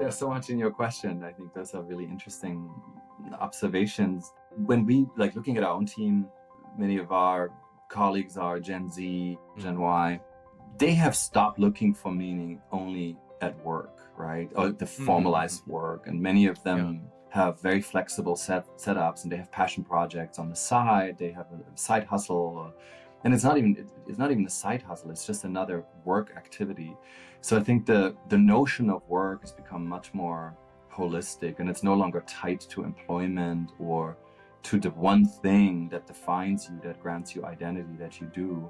There's so much in your question. I think those are really interesting observations. When we looking at our own team, many of our colleagues are Gen Z, Gen Y. They have stopped looking for meaning only at work, right? Or the formalized work. And many of them have very flexible setups, and they have passion projects on the side. They have a side hustle. And it's not even a side hustle. It's just another work activity. So I think the notion of work has become much more holistic, and it's no longer tied to employment or to the one thing that defines you, that grants you identity, that you do.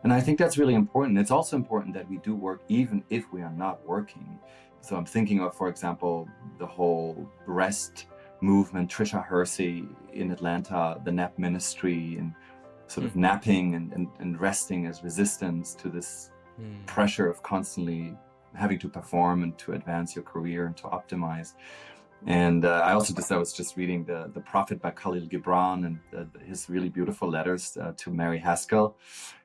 And I think that's really important. It's also important that we do work even if we are not working. So I'm thinking of, for example, the whole rest movement, Trisha Hersey in Atlanta, the nap ministry, and sort of napping and resting as resistance to this pressure of constantly having to perform and to advance your career and to optimize. And I was just reading The Prophet by Khalil Gibran and his really beautiful letters to Mary Haskell.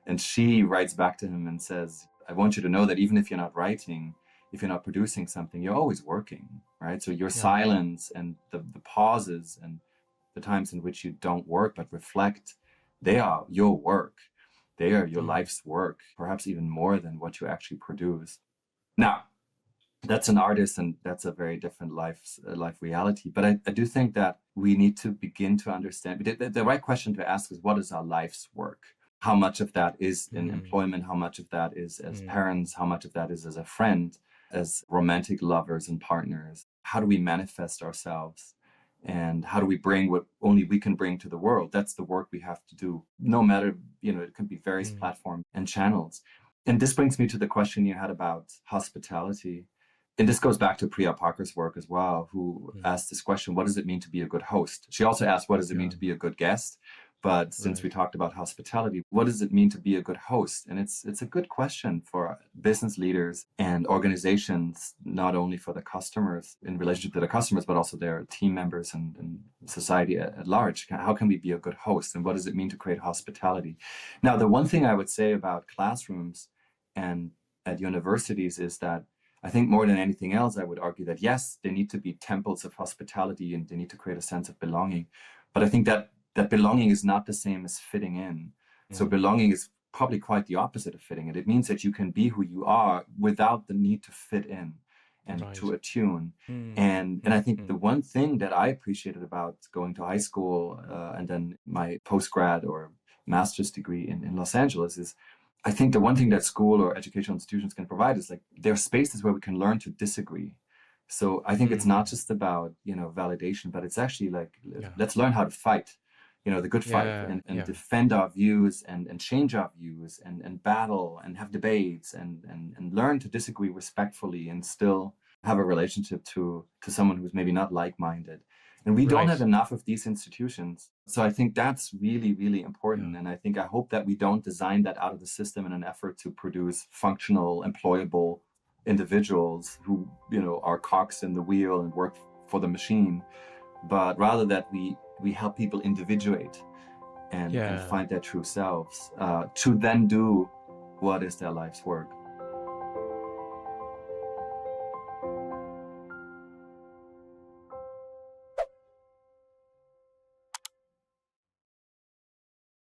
And she writes back to him and says, I want you to know that even if you're not writing, if you're not producing something, you're always working, right? So your silence and the pauses and the times in which you don't work but reflect, they are your work. They are your life's work, perhaps even more than what you actually produce. Now, that's an artist, and that's a very different life reality. But I do think that we need to begin to understand. The right question to ask is, what is our life's work? How much of that is in employment? How much of that is as parents? How much of that is as a friend, as romantic lovers and partners? How do we manifest ourselves? And how do we bring what only we can bring to the world? That's the work we have to do, no matter, it can be various platforms and channels. And this brings me to the question you had about hospitality. And this goes back to Priya Parker's work as well, who asked this question, what does it mean to be a good host? She also asked, what does it mean to be a good guest? But since we talked about hospitality, what does it mean to be a good host? And it's a good question for business leaders and organizations, not only for the customers, in relationship to the customers, but also their team members and society at large. How can we be a good host? And what does it mean to create hospitality? Now, the one thing I would say about classrooms and at universities is that I think more than anything else, I would argue that, yes, they need to be temples of hospitality and they need to create a sense of belonging. But I think that belonging is not the same as fitting in. So belonging is probably quite the opposite of fitting in. It means that you can be who you are without the need to fit in and to attune. And I think the one thing that I appreciated about going to high school and then my postgrad or master's degree in Los Angeles is, I think the one thing that school or educational institutions can provide is there are spaces where we can learn to disagree. So I think it's not just about, validation, but it's actually let's learn how to fight, the good fight and defend our views and change our views and battle and have debates and learn to disagree respectfully and still have a relationship to someone who's maybe not like-minded. And we don't have enough of these institutions. So I think that's really, really important. And I hope that we don't design that out of the system in an effort to produce functional, employable individuals who, are cogs in the wheel and work for the machine, but rather that we help people individuate and find their true selves to then do what is their life's work.